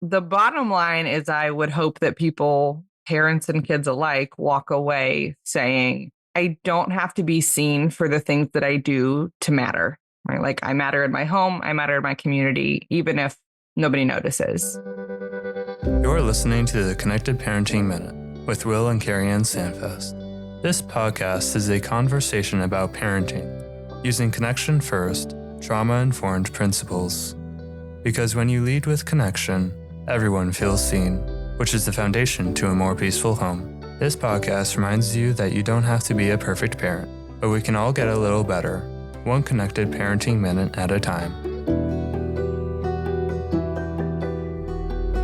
the bottom line is I would hope that people, parents and kids alike, walk away saying, I don't have to be seen for the things that I do to matter, right? Like I matter in my home, I matter in my community, even if nobody notices. You're listening to the Connected Parenting Minute with Will and Carrie Ann Standfest. This podcast is a conversation about parenting using connection first, trauma-informed principles. Because when you lead with connection, everyone feels seen, which is the foundation to a more peaceful home. This podcast reminds you that you don't have to be a perfect parent, but we can all get a little better, one connected parenting minute at a time.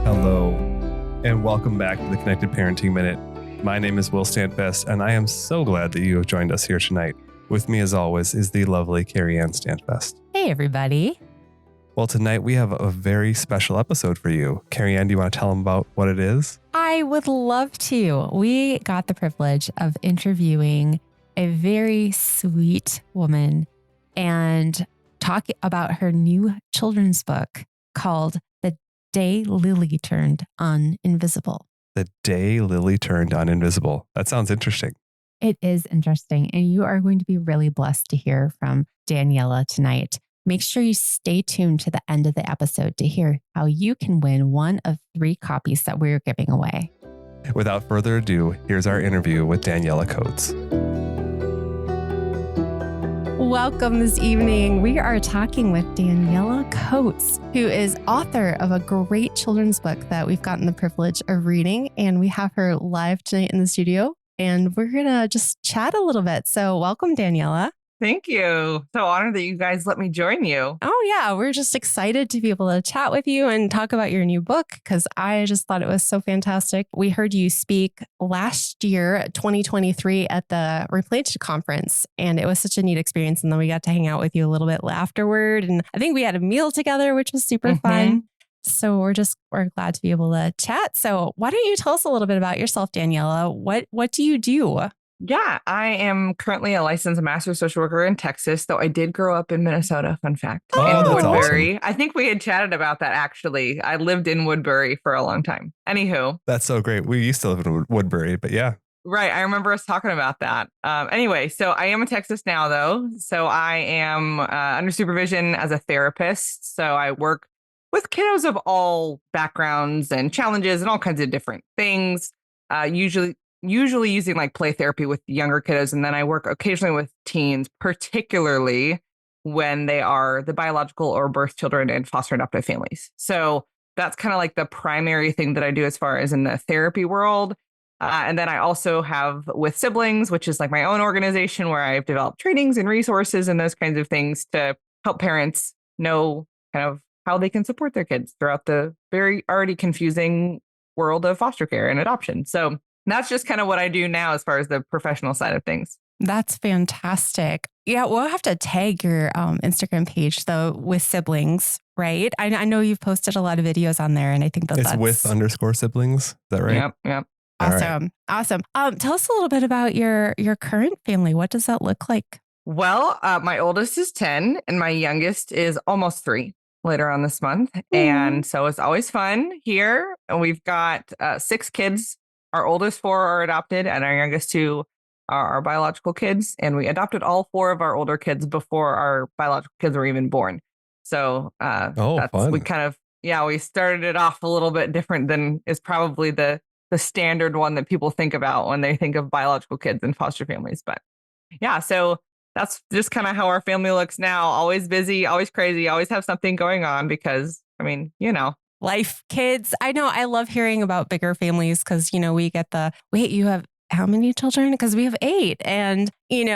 Hello, and welcome back to the Connected Parenting Minute. My name is Will Standfest, and I am so glad that you have joined us here tonight. With me, as always, is the lovely Carrie Ann Standfest. Hey, everybody. Well, tonight we have a very special episode for you. Carrie Ann, do you want to tell them about what it is? I would love to. We got the privilege of interviewing a very sweet woman and talk about her new children's book called The Day Lily Turned Uninvisible. The Day Lily Turned Uninvisible. That sounds interesting. It is interesting, and you are going to be really blessed to hear from Daniela tonight. Make sure you stay tuned to the end of the episode to hear how you can win one of 3 copies that we're giving away. Without further ado, here's our interview with Daniela Coates. Welcome this evening. We are talking with Daniela Coates, who is author of a great children's book that we've gotten the privilege of reading. And we have her live tonight in the studio, and we're going to just chat a little bit. So welcome, Daniela. Thank you. So honored that you guys let me join you. Oh, yeah. We're just excited to be able to chat with you and talk about your new book because I just thought it was so fantastic. We heard you speak last year, 2023, at the Replanted conference, and it was such a neat experience. And then we got to hang out with you a little bit afterward. And I think we had a meal together, which was super fun. So we're glad to be able to chat. So why don't you tell us a little bit about yourself, Daniela? What do you do? Yeah, I am currently a licensed master social worker in Texas, though I did grow up in Minnesota, fun fact, in Woodbury. Awesome. I think we had chatted about that, actually. I lived in Woodbury for a long time. Anywho. That's so great. We used to live in Woodbury, but yeah. Right. I remember us talking about that. Anyway, so I am in Texas now, though. So I am under supervision as a therapist. So I work with kiddos of all backgrounds and challenges and all kinds of different things, usually using like play therapy with younger kiddos. And then I work occasionally with teens, particularly when they are the biological or birth children in foster adoptive families. So that's kind of like the primary thing that I do as far as in the therapy world. And then I also have with siblings, which is like my own organization where I've developed trainings and resources and those kinds of things to help parents know kind of how they can support their kids throughout the very already confusing world of foster care and adoption. So that's just kind of what I do now as far as the professional side of things. That's fantastic. Yeah, we'll have to tag your Instagram page, though, with siblings, right? I know you've posted a lot of videos on there, and I think that's with _siblings. Is that right? Yep. Awesome. Right. Awesome. Tell us a little bit about your current family. What does that look like? Well, my oldest is 10, and my youngest is almost 3 later on this month. And so it's always fun here. And we've got 6 kids. Our oldest 4 are adopted and our youngest 2 are our biological kids. And we adopted all 4 of our older kids before our biological kids were even born. So fun. We started it off a little bit different than is probably the standard one that people think about when they think of biological kids in foster families. But yeah, so that's just kind of how our family looks now. Always busy, always crazy, always have something going on because, life, kids. I know. I love hearing about bigger families because, we get you have how many children? Because we have 8. And, we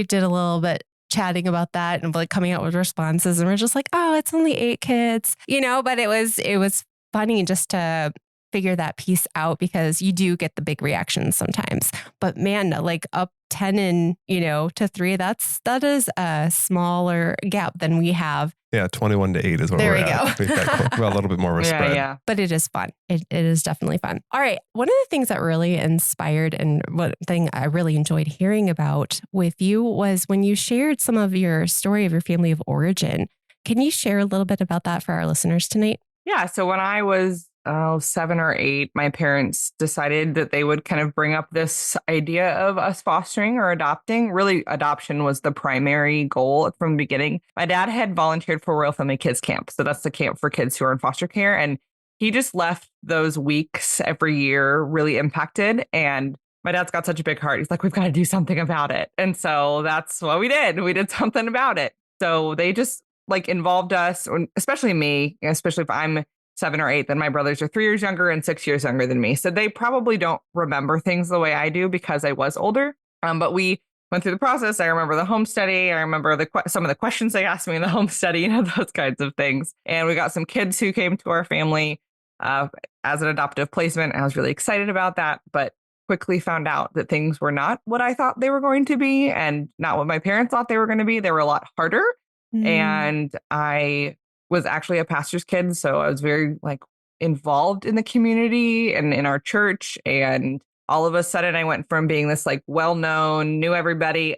did a little bit chatting about that and like coming out with responses. And we're just like, oh, it's only 8 kids, but it was funny just to figure that piece out because you do get the big reactions sometimes. But man, like up 10 and, to 3, that is a smaller gap than we have. Yeah, 21 to 8 is where we're at. We've got a little bit more of a spread. Yeah. But it is fun. It is definitely fun. All right. One of the things that really inspired and one thing I really enjoyed hearing about with you was when you shared some of your story of your family of origin. Can you share a little bit about that for our listeners tonight? Yeah. So when I was 7 or 8, my parents decided that they would kind of bring up this idea of us fostering or adopting. Really, adoption was the primary goal from the beginning. My dad had volunteered for Royal Family Kids Camp. So that's the camp for kids who are in foster care. And he just left those weeks every year really impacted. And my dad's got such a big heart. He's like, we've got to do something about it. And so that's what we did. We did something about it. So they just like involved us, or especially me, especially if I'm 7 or 8, then my brothers are 3 years younger and 6 years younger than me. So they probably don't remember things the way I do because I was older. But we went through the process. I remember the home study. I remember some of the questions they asked me in the home study, those kinds of things. And we got some kids who came to our family as an adoptive placement. I was really excited about that, but quickly found out that things were not what I thought they were going to be and not what my parents thought they were going to be. They were a lot harder. And I was actually a pastor's kid. So I was very like involved in the community and in our church. And all of a sudden I went from being this like well-known, knew everybody,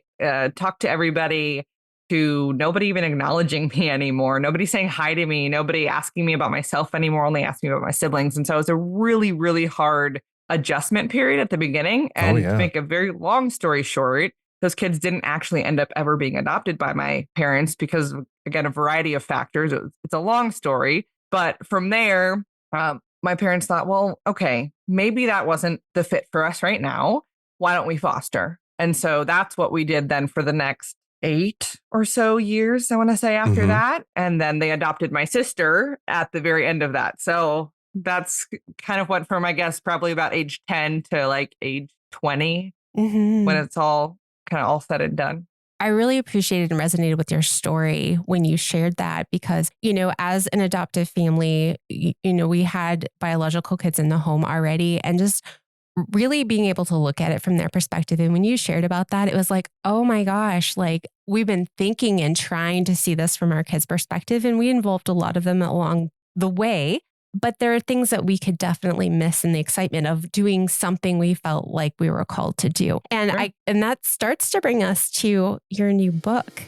talked to everybody, to nobody even acknowledging me anymore. Nobody saying hi to me. Nobody asking me about myself anymore, only asking me about my siblings. And so it was a really, really hard adjustment period at the beginning. And to make a very long story short, those kids didn't actually end up ever being adopted by my parents because, again, a variety of factors. It's a long story. But from there, my parents thought, well, okay, maybe that wasn't the fit for us right now. Why don't we foster? And so that's what we did then for the next 8 or so years, I want to say, after that. And then they adopted my sister at the very end of that. So that's kind of went from, I guess, probably about age 10 to like age 20 when it's all kind of all said and done. I really appreciated and resonated with your story when you shared that because, as an adoptive family, we had biological kids in the home already and just really being able to look at it from their perspective. And when you shared about that, it was like, oh my gosh, like we've been thinking and trying to see this from our kids' perspective. And we involved a lot of them along the way. But there are things that we could definitely miss in the excitement of doing something we felt like we were called to do. And and that starts to bring us to your new book.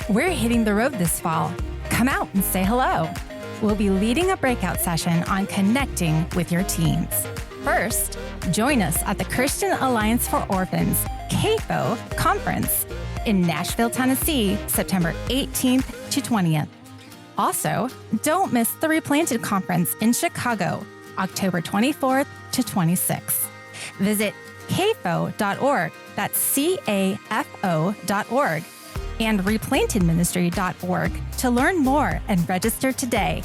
We're hitting the road this fall. Come out and say hello. We'll be leading a breakout session on connecting with your teens. First, join us at the Christian Alliance for Orphans, CAFO, conference in Nashville, Tennessee, September 18th to 20th. Also, don't miss the Replanted Conference in Chicago, October 24th to 26th. Visit cafo.org, that's CAFO.org, and replantedministry.org to learn more and register today.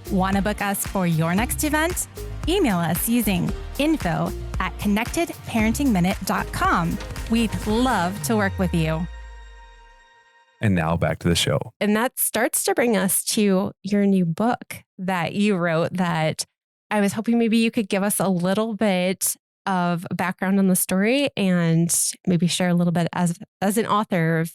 Want to book us for your next event? Email us using info@connectedparentingminute.com. We'd love to work with you. And now back to the show. And that starts to bring us to your new book that you wrote that I was hoping maybe you could give us a little bit of background on the story and maybe share a little bit as an author of,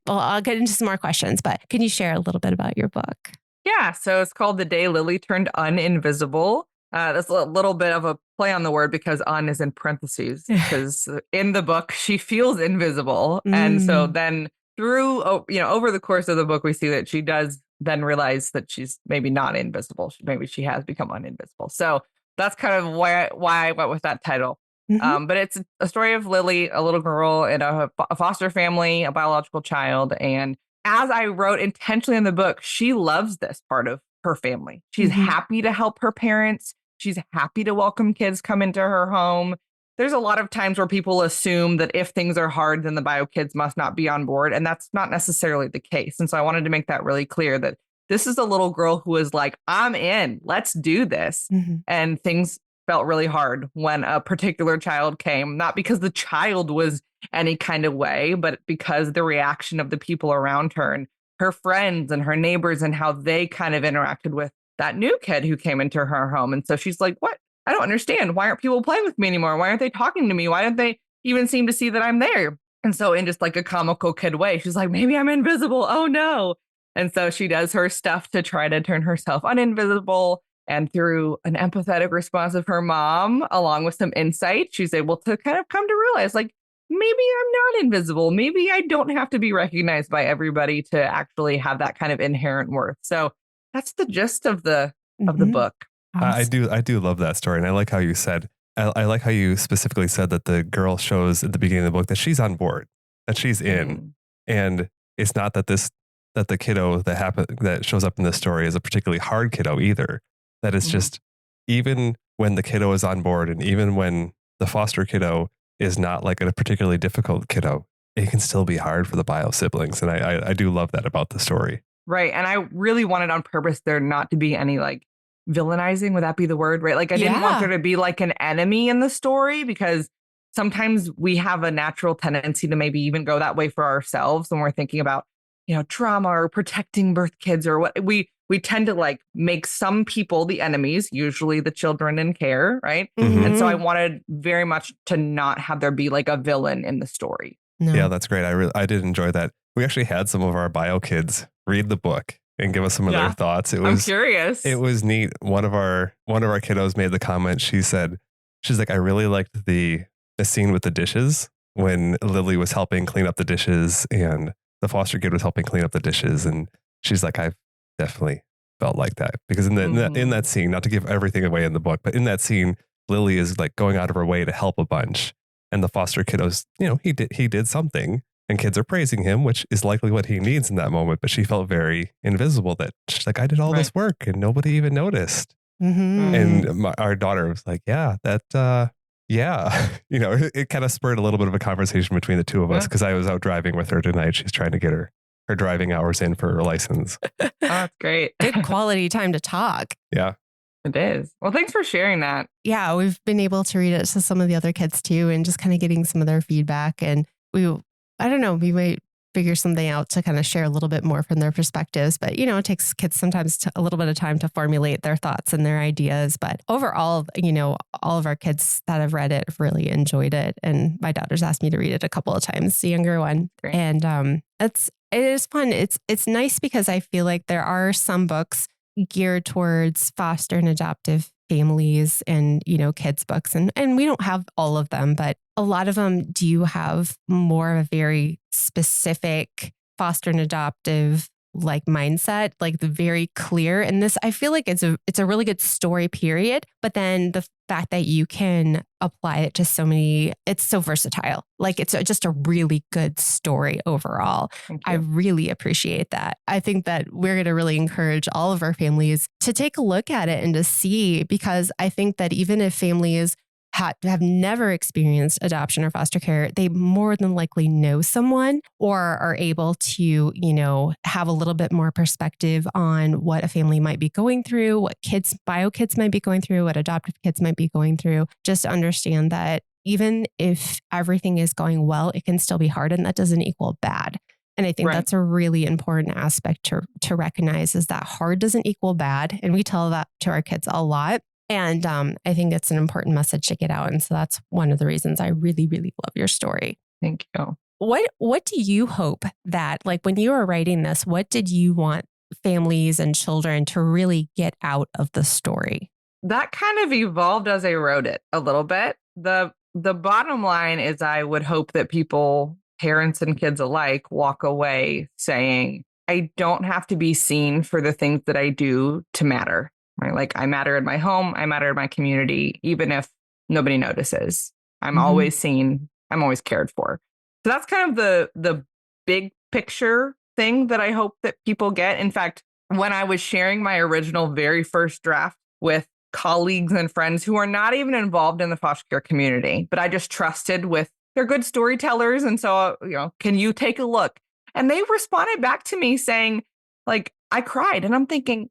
I'll get into some more questions, but can you share a little bit about your book? Yeah. So it's called The Day Lily Turned Uninvisible. That's a little bit of a play on the word because un is in parentheses because in the book, she feels invisible. And so then through, over the course of the book, we see that she does then realize that she's maybe not invisible. Maybe she has become uninvisible. So that's kind of why I went with that title. But it's a story of Lily, a little girl in a foster family, a biological child. And as I wrote intentionally in the book, she loves this part of her family. She's happy to help her parents. She's happy to welcome kids come into her home. There's a lot of times where people assume that if things are hard, then the bio kids must not be on board. And that's not necessarily the case. And so I wanted to make that really clear that this is a little girl who is like, I'm in, let's do this. And things felt really hard when a particular child came, not because the child was any kind of way, but because the reaction of the people around her and her friends and her neighbors and how they kind of interacted with that new kid who came into her home. And so she's like, what? I don't understand. Why aren't people playing with me anymore? Why aren't they talking to me? Why don't they even seem to see that I'm there? And so in just like a comical kid way, she's like, maybe I'm invisible. Oh no. And so she does her stuff to try to turn herself uninvisible. And through an empathetic response of her mom, along with some insight, she's able to kind of come to realize like, maybe I'm not invisible. Maybe I don't have to be recognized by everybody to actually have that kind of inherent worth. So that's the gist of the Mhm. book. I Awesome. do love that story. And I like how you said, I like how you specifically said that the girl shows at the beginning of the book that she's on board, that she's in. Mhm. And it's not that that the kiddo that shows up in this story is a particularly hard kiddo either. That it's Mhm. just, even when the kiddo is on board and even when the foster kiddo is not like a particularly difficult kiddo, it can still be hard for the bio siblings. And I do love that about the story. Right. And I really wanted on purpose there not to be any like villainizing. Would that be the word? Right. Like I didn't want Yeah. there to be like an enemy in the story because sometimes we have a natural tendency to maybe even go that way for ourselves when we're thinking about, trauma or protecting birth kids or what we tend to like make some people the enemies, usually the children in care. Right. And so I Mhm. wanted very much to not have there be like a villain in the story. Yeah, No. that's great. I did enjoy that. We actually had some of our bio kids read the book and give us some of their Yeah. thoughts. I'm curious. It was neat. One of our kiddos made the comment. She's like, I really liked the scene with the dishes when Lily was helping clean up the dishes and the foster kid was helping clean up the dishes. And she's like, I've definitely felt like that because in that Mhm. scene, not to give everything away in the book, but in that scene, Lily is like going out of her way to help a bunch. And the foster kiddos, he did something and kids are praising him, which is likely what he needs in that moment. But she felt very invisible that she's like, I did all Right. this work and nobody even noticed. Mm. Mhm. And our daughter was like, yeah, yeah, it kind of spurred a little bit of a conversation between the two of us Yeah. because I was out driving with her tonight. She's trying to get her driving hours in for her license. Oh, that's great. Good quality time to talk. Yeah. It is. Well, thanks for sharing that. Yeah, we've been able to read it to some of the other kids too, and just kind of getting some of their feedback. And I don't know, we might figure something out to kind of share a little bit more from their perspectives. But, it takes kids sometimes a little bit of time to formulate their thoughts and their ideas. But overall, all of our kids that have read it have really enjoyed it. And my daughter's asked me to read it a couple of times, the younger one. Great. And it is fun. It's nice because I feel like there are some books geared towards foster and adoptive families and, kids books. And we don't have all of them, but a lot of them do have more of a very specific foster and adoptive like mindset, like the very clear. And this, I feel like it's a really good story period. But then the fact that you can apply it to so many, it's so versatile. Like it's just a really good story overall. Thank I you. really appreciate that. I think that we're going to really encourage all of our families to take a look at it and to see, because I think that even if families have never experienced adoption or foster care, they more than likely know someone or are able to, have a little bit more perspective on what a family might be going through, what bio kids might be going through, what adoptive kids might be going through. Just to understand that even if everything is going well, it can still be hard, and that doesn't equal bad. And I think Right. that's a really important aspect to recognize, is that hard doesn't equal bad. And we tell that to our kids a lot. And I think it's an important message to get out. And so that's one of the reasons I really, really love your story. Thank you. What do you hope that, like when you were writing this, what did you want families and children to really get out of the story? That kind of evolved as I wrote it a little bit. The bottom line is I would hope that people, parents and kids alike, walk away saying, I don't have to be seen for the things that I do to matter. Right? Like I matter in my home, I matter in my community, even if nobody notices. I'm Mhm. always seen, I'm always cared for. So that's kind of the big picture thing that I hope that people get. In fact, when I was sharing my original very first draft with colleagues and friends who are not even involved in the foster care community, but I just trusted with they're good storytellers. And so, can you take a look? And they responded back to me saying, like, I cried. And I'm thinking,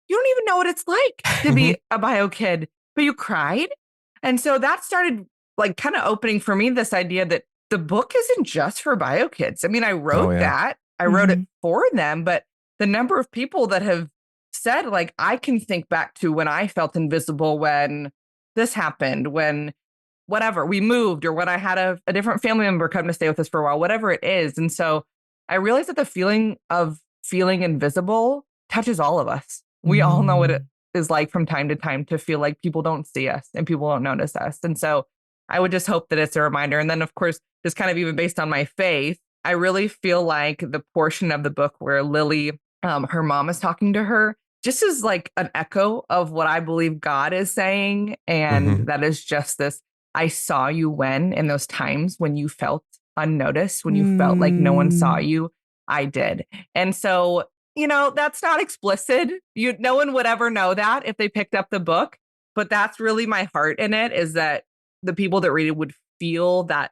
you don't even know what it's like to be a bio kid, but you cried. And so that started like kind of opening for me this idea that the book isn't just for bio kids. I mean, I wrote Oh, yeah. that, I wrote it Mhm. for them, but the number of people that have said, like, I can think back to when I felt invisible, when this happened, when whatever we moved, or when I had a different family member come to stay with us for a while, whatever it is. And so I realized that the feeling of feeling invisible touches all of us. We all know what it is like from time to time to feel like people don't see us and people don't notice us. And so I would just hope that it's a reminder. And then, of course, just kind of even based on my faith, I really feel like the portion of the book where Lily her mom is talking to her, just as like an echo of what I believe God is saying. And that is just this, I saw you when, in those times when you felt unnoticed, when you felt like no one saw you, I did. And so, that's not explicit. No one would ever know that if they picked up the book, but that's really my heart in it, is that the people that read it would feel that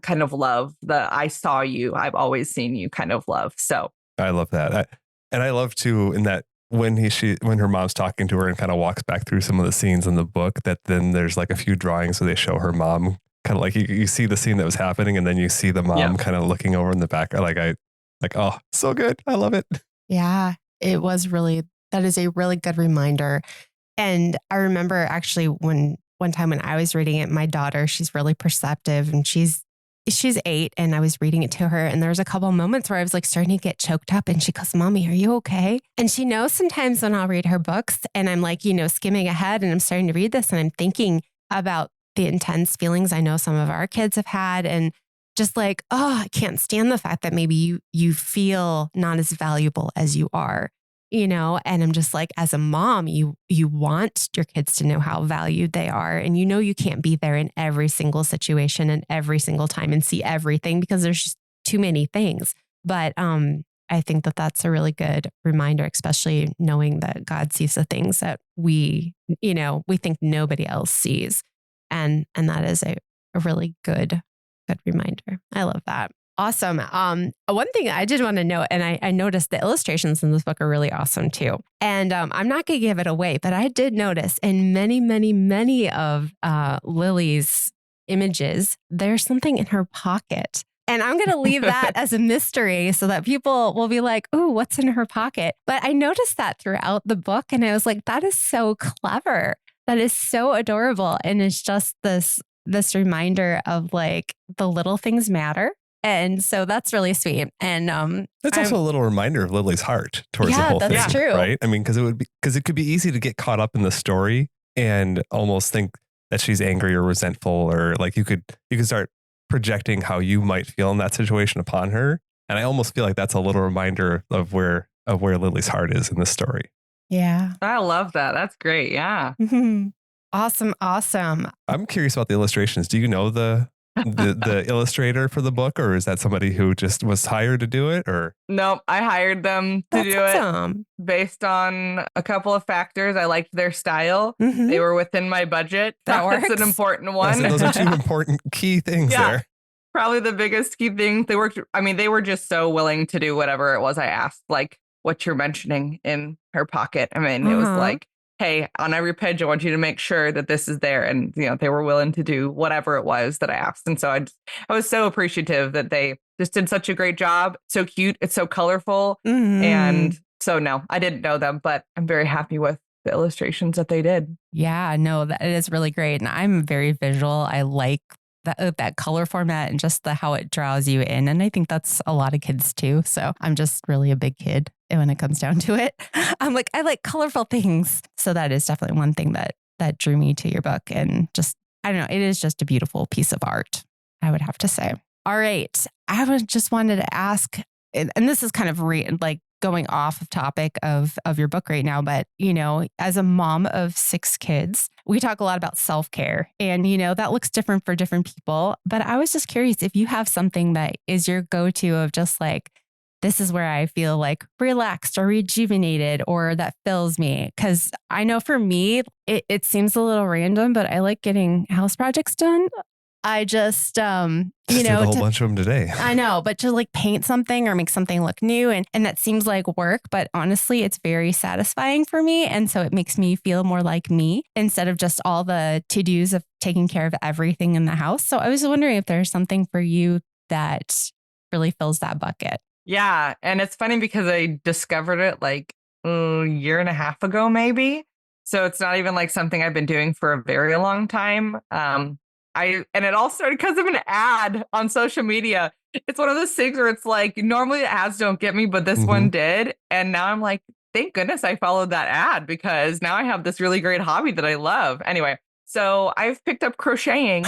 kind of love, the I saw you, I've always seen you kind of love. So I love that. And I love too, in that when her mom's talking to her and kind of walks back through some of the scenes in the book, that then there's like a few drawings where they show her mom kind of like, you see the scene that was happening, and then you see the mom kind of looking over in the back. Oh, so good. I love it. Yeah, that is a really good reminder. And I remember actually one time when I was reading it, my daughter, she's really perceptive, and she's 8, and I was reading it to her, and there was a couple of moments where I was like starting to get choked up, and she goes, "Mommy, are you okay?" And she knows sometimes when I'll read her books and I'm like, skimming ahead, and I'm starting to read this, and I'm thinking about the intense feelings I know some of our kids have had, and just like, oh, I can't stand the fact that maybe you feel not as valuable as you are. And I'm just like, as a mom, you want your kids to know how valued they are. And you can't be there in every single situation and every single time and see everything, because there's just too many things. But I think that that's a really good reminder, especially knowing that God sees the things that we think nobody else sees. And that is a really good reminder. I love that. Awesome. One thing I did want to note, and I noticed the illustrations in this book are really awesome too. And I'm not going to give it away, but I did notice in many, many, many of Lily's images, there's something in her pocket. And I'm going to leave that as a mystery so that people will be like, "Ooh, what's in her pocket?" But I noticed that throughout the book, and I was like, that is so clever. That is so adorable. And it's just this reminder of like the little things matter. And so that's really sweet. And that's also a little reminder of Lily's heart towards the whole thing. That's true. Right? I mean, because it could be easy to get caught up in the story and almost think that she's angry or resentful, or like you could start projecting how you might feel in that situation upon her. And I almost feel like that's a little reminder of where Lily's heart is in this story. Yeah. I love that. That's great. Yeah. Awesome. I'm curious about the illustrations. Do you know the illustrator for the book, or is that somebody who just was hired to do it? Or nope, I hired them to do it based on a couple of factors. I liked their style. They were within my budget. That's an important one. Those are two important key things there. Probably the biggest key thing. They were just so willing to do whatever it was I asked, like what you're mentioning in her pocket. I mean, it was like, hey, on every page, I want you to make sure that this is there. And, they were willing to do whatever it was that I asked. And so I was so appreciative that they just did such a great job. So cute. It's so colorful. And so, no, I didn't know them, but I'm very happy with the illustrations that they did. Yeah, no, that is really great. And I'm very visual. I like that color format and just how it draws you in. And I think that's a lot of kids too. So I'm just really a big kid when it comes down to it. I'm like, I like colorful things. So that is definitely one thing that drew me to your book. And just, I don't know, it is just a beautiful piece of art, I would have to say. All right. Just wanted to ask, and this is kind of like going off of topic of your book right now, but as a mom of 6 kids, we talk a lot about self-care, and that looks different for different people. But I was just curious if you have something that is your go-to of just like, this is where I feel like relaxed or rejuvenated, or that fills me. Because I know for me, it seems a little random, but I like getting house projects done. I just, did a whole bunch of them today. I know, but to like paint something or make something look new. And that seems like work, but honestly, it's very satisfying for me. And so it makes me feel more like me instead of just all the to-dos of taking care of everything in the house. So I was wondering if there's something for you that really fills that bucket. Yeah. And it's funny because I discovered it like a year and a half ago, maybe. So it's not even like something I've been doing for a very long time. And it all started because of an ad on social media. It's one of those things where it's like, normally the ads don't get me, but this one did. And now I'm like, thank goodness I followed that ad, because now I have this really great hobby that I love. Anyway, so I've picked up crocheting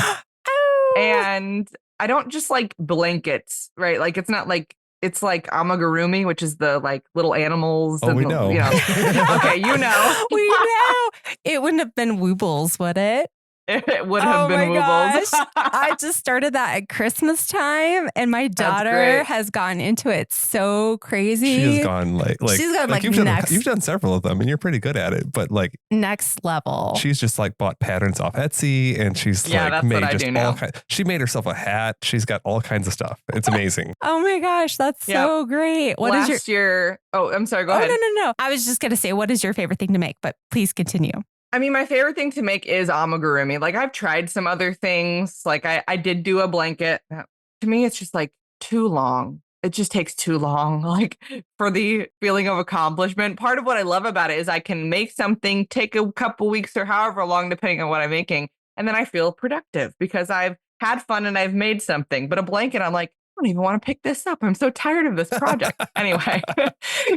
and I don't just like blankets, right? Like, it's not like it's like amigurumi, which is the like little animals. Oh, and we the- know. You know. Okay, you know. We know. It wouldn't have been Woobles, would it? It would have been my Woobles. gosh. I just started that at Christmas time and my daughter great. has gotten into it so crazy. She has gone like She's gone like you've done several of them and you're pretty good at it, but like next level. she's just like bought patterns off Etsy and she's Yeah, like that's made what I just do all now. kinds. She made herself a hat. She's got all kinds of stuff. It's amazing. Oh my gosh, that's so great. What is Last year? Oh, I'm sorry. Go ahead. No. I was just going to say, what is your favorite thing to make? But please continue. I mean, my favorite thing to make is amigurumi. Like I've tried some other things. Like I did do a blanket. To me, it's just like too long. It just takes too long. Like for the feeling of accomplishment. Part of what I love about it is I can make something, take a couple weeks or however long, depending on what I'm making. And then I feel productive because I've had fun and I've made something. But a blanket, I'm like, I don't even want to pick this up. I'm so tired of this project. Anyway.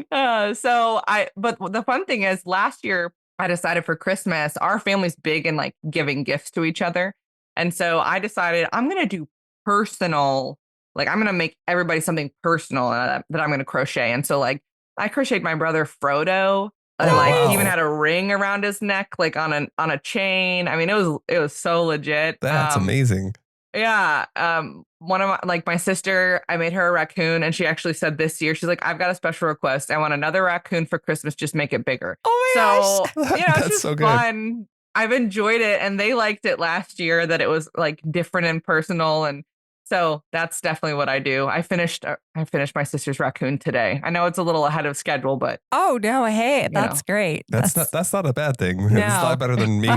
But the fun thing is last year, I decided for Christmas, our family's big in like giving gifts to each other. And so I decided I'm going to do personal, like I'm going to make everybody something personal that I'm going to crochet. And so like I crocheted my brother Frodo and he even had a ring around his neck, like on a chain. I mean, it was so legit. That's amazing. Yeah. One of my sister, I made her a raccoon and she actually said this year, she's like, I've got a special request. I want another raccoon for Christmas. Just make it bigger. Oh my gosh. It's That's just so good. fun. I've enjoyed it and they liked it last year that it was like different and personal. And so that's definitely what I do. I finished my sister's raccoon today. I know it's a little ahead of schedule, but Oh no, hey, that's great. That's not a bad thing. It's a lot better than me,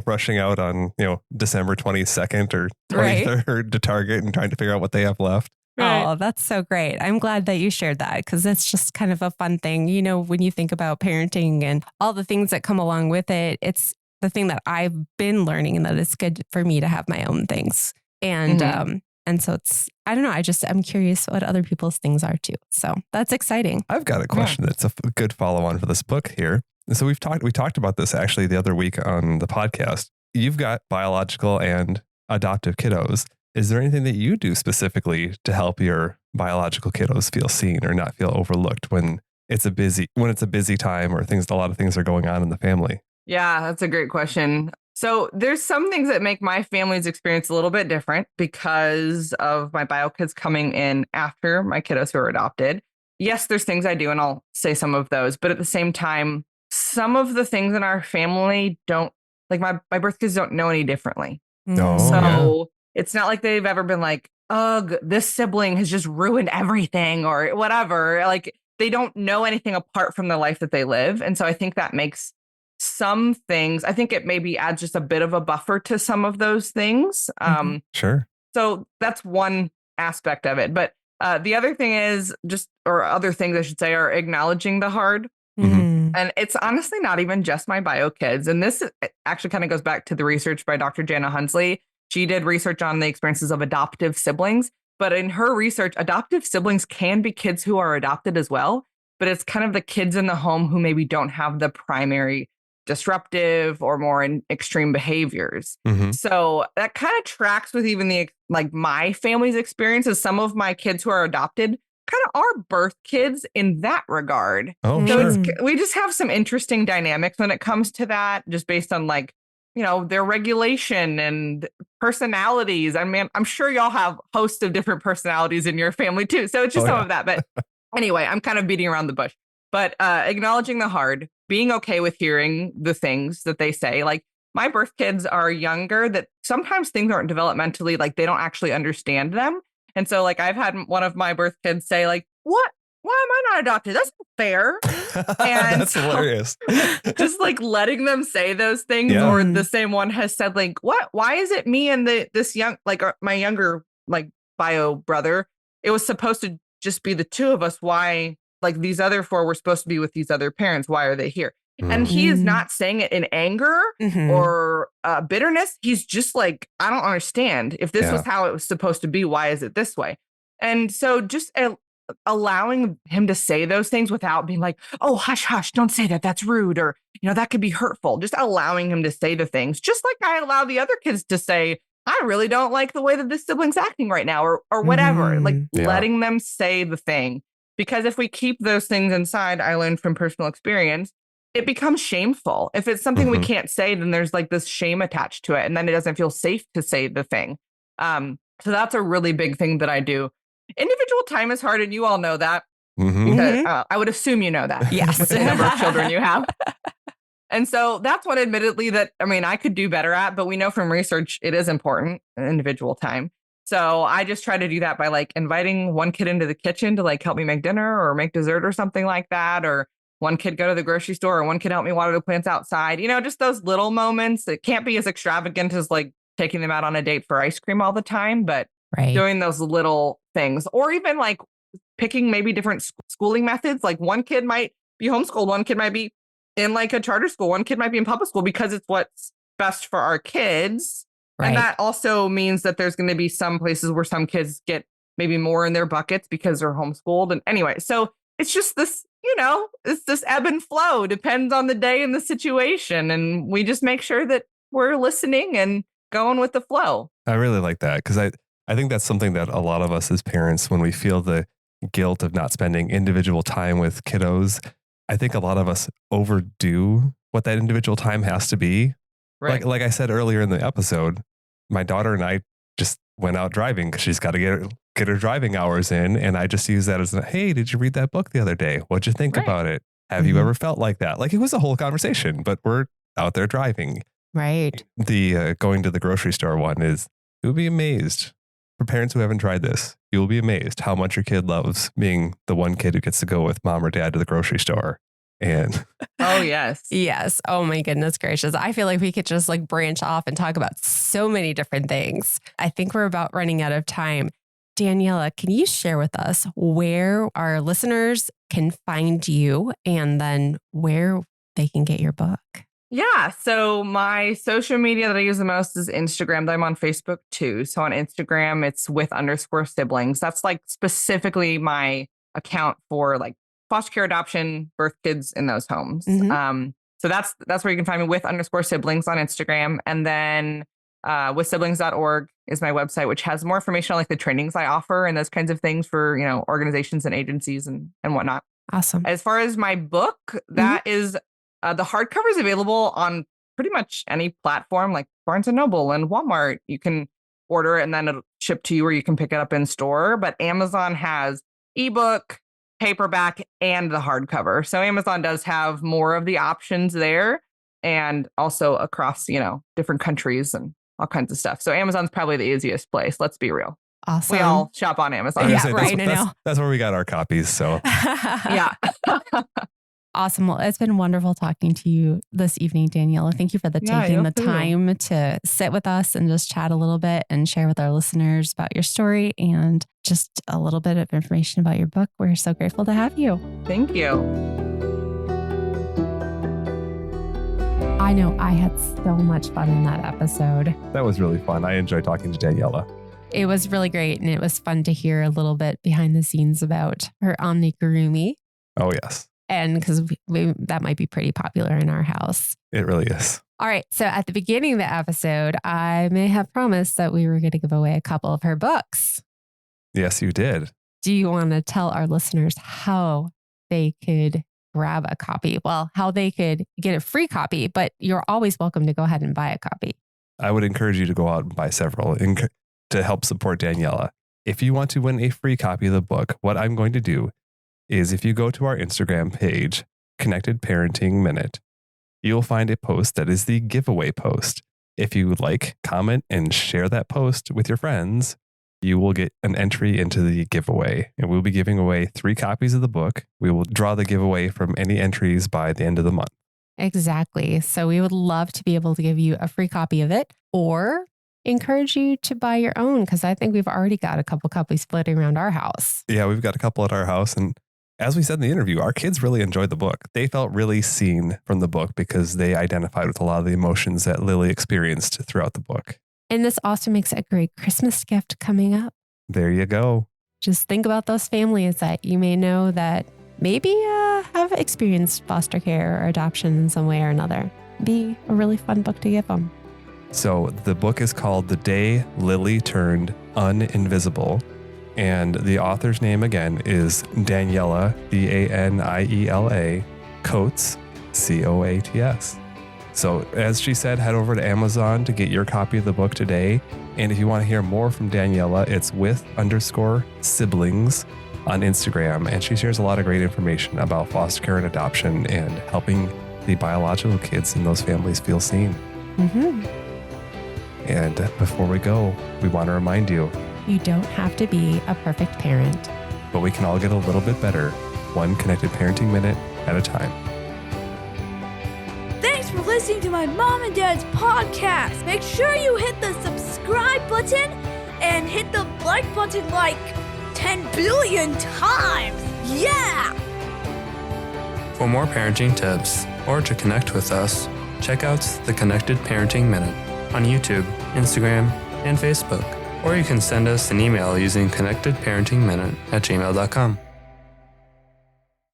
rushing out on, December 22nd or 23rd to Target and trying to figure out what they have left. Right. Oh, that's so great. I'm glad that you shared that because it's just kind of a fun thing. You know, when you think about parenting and all the things that come along with it, it's the thing that I've been learning and that it's good for me to have my own things. And so I don't know. I'm curious what other people's things are too. So that's exciting. I've got a question that's a good follow on for this book here. And so we talked about this actually the other week on the podcast. You've got biological and adoptive kiddos. Is there anything that you do specifically to help your biological kiddos feel seen or not feel overlooked when it's a busy time or a lot of things are going on in the family? Yeah, that's a great question. So there's some things that make my family's experience a little bit different because of my bio kids coming in after my kiddos who are adopted. Yes, there's things I do, and I'll say some of those. But at the same time, some of the things in our family don't, like my birth kids don't know any differently. No. So it's not like they've ever been like, ugh, this sibling has just ruined everything or whatever. Like they don't know anything apart from the life that they live. And so I think that makes some things, I think it maybe adds just a bit of a buffer to some of those things. Sure. So that's one aspect of it. But the other thing is other things I should say are acknowledging the hard. Mm-hmm. And it's honestly not even just my bio kids. And this actually kind of goes back to the research by Dr. Jana Hunsley. She did research on the experiences of adoptive siblings. But in her research, adoptive siblings can be kids who are adopted as well. But it's kind of the kids in the home who maybe don't have the primary disruptive or more extreme behaviors. Mm-hmm. So that kind of tracks with even my family's experiences. Some of my kids who are adopted kind of are birth kids in that regard. Oh, so sure. we just have some interesting dynamics when it comes to that, just based on their regulation and personalities. I mean, I'm sure y'all have hosts of different personalities in your family too. So it's just some of that. But anyway, I'm kind of beating around the bush. But acknowledging the hard, being okay with hearing the things that they say. Like my birth kids are younger, that sometimes things aren't developmentally, like they don't actually understand them. And so like I've had one of my birth kids say like, what? Why am I not adopted? That's not fair. And that's hilarious. Just like letting them say those things. Yeah. Or the same one has said like, what? Why is it me and this young, like my younger like bio brother, it was supposed to just be the two of us. Why? Like these other four were supposed to be with these other parents. Why are they here? And he is not saying it in anger or bitterness. He's just like, I don't understand. If this was how it was supposed to be, why is it this way? And so just allowing him to say those things without being like, oh, hush, hush, don't say that. That's rude. Or, that could be hurtful. Just allowing him to say the things, just like I allow the other kids to say I really don't like the way that this sibling's acting right now, or whatever. Like Yeah. letting them say the thing. Because if we keep those things inside, I learned from personal experience, it becomes shameful. If it's something we Mhm. can't say, then there's like this shame attached to it. And then it doesn't feel safe to say the thing. So that's a really big thing that I do. Individual time is hard, and you all know that. Mhm. Because, Mhm. I would assume you know that. Yes. With the number of children you have. And so that's one admittedly that, I mean, I could do better at, but we know from research it is important, individual time. So I just try to do that by like inviting one kid into the kitchen to like help me make dinner or make dessert or something like that. Or one kid go to the grocery store, or one kid help me water the plants outside. Just those little moments. It can't be as extravagant as like taking them out on a date for ice cream all the time, but Right. doing those little things, or even like picking maybe different schooling methods. Like one kid might be homeschooled, one kid might be in like a charter school, one kid might be in public school because it's what's best for our kids. Right. And that also means that there's going to be some places where some kids get maybe more in their buckets because they're homeschooled. And anyway, so it's just this, it's this ebb and flow, depends on the day and the situation. And we just make sure that we're listening and going with the flow. I really like that because I think that's something that a lot of us as parents, when we feel the guilt of not spending individual time with kiddos, I think a lot of us overdo what that individual time has to be. Right. Like I said earlier in the episode, my daughter and I just went out driving because she's got to get her driving hours in. And I just use that as hey, did you read that book the other day? What'd you think Right. about it? Have you ever felt like that? Like it was a whole conversation, but we're out there driving. Right. The going to the grocery store one is, you'll be amazed. For parents who haven't tried this, you will be amazed how much your kid loves being the one kid who gets to go with mom or dad to the grocery store. And Oh, yes. Yes. Oh my goodness gracious. I feel like we could just like branch off and talk about so many different things. I think we're about running out of time. Daniela, can you share with us where our listeners can find you and then where they can get your book? Yeah. So my social media that I use the most is Instagram. I'm on Facebook too. So on Instagram, it's with_siblings. That's like specifically my account for like foster care, adoption, birth kids in those homes. Mhm. So that's where you can find me, with_siblings on Instagram. And then withsiblings.org is my website, which has more information on like the trainings I offer and those kinds of things for, organizations and agencies and whatnot. Awesome. As far as my book, that is the hardcover is available on pretty much any platform like Barnes & Noble and Walmart. You can order it and then it'll ship to you, or you can pick it up in store. But Amazon has ebook, paperback, and the hardcover. So Amazon does have more of the options there, and also across, different countries and all kinds of stuff. So Amazon's probably the easiest place. Let's be real. Awesome. We all shop on Amazon. Yeah, say, right, I know. That's where we got our copies. So Yeah. Awesome. Well, it's been wonderful talking to you this evening, Daniela. Thank you for taking you the too. time to sit with us and just chat a little bit and share with our listeners about your story and just a little bit of information about your book. We're so grateful to have you. Thank you. I know I had so much fun in that episode. that was really fun. I enjoyed talking to Daniela. It was really great. And it was fun to hear a little bit behind the scenes about her amigurumi. Oh, yes, And because that might be pretty popular in our house. it really is. All right. So at the beginning of the episode, I may have promised that we were going to give away a couple of her books. Yes, you did. Do you want to tell our listeners how they could grab a copy? Well, how they could get a free copy, but you're always welcome to go ahead and buy a copy. I would encourage you to go out and buy several to help support Daniela. If you want to win a free copy of the book, what I'm going to do is if you go to our Instagram page, Connected Parenting Minute, you'll find a post that is the giveaway post. If you like, comment, and share that post with your friends, you will get an entry into the giveaway. And we'll be giving away 3 copies of the book. We will draw the giveaway from any entries by the end of the month. Exactly. So we would love to be able to give you a free copy of it or encourage you to buy your own, because I think we've already got a couple copies floating around our house. Yeah, we've got a couple at our house. And as we said in the interview, our kids really enjoyed the book. They felt really seen from the book because they identified with a lot of the emotions that Lily experienced throughout the book. And this also makes a great Christmas gift coming up. There you go. Just think about those families that you may know that maybe have experienced foster care or adoption in some way or another. Be a really fun book to give them. So the book is called The Day Lily Turned Uninvisible. And the author's name again is Daniela, Daniela Coates, Coats. So as she said, head over to Amazon to get your copy of the book today. And if you want to hear more from Daniela, it's with_siblings on Instagram. And she shares a lot of great information about foster care and adoption and helping the biological kids in those families feel seen. Mm-hmm. And before we go, we want to remind you, You don't have to be a perfect parent. but we can all get a little bit better, one connected parenting minute at a time. Thanks for listening to my mom and dad's podcast. Make sure you hit the subscribe button and hit the like button like 10 billion times. Yeah! For more parenting tips or to connect with us, check out the Connected Parenting Minute on YouTube, Instagram, and Facebook. Or you can send us an email using connectedparentingminute@gmail.com.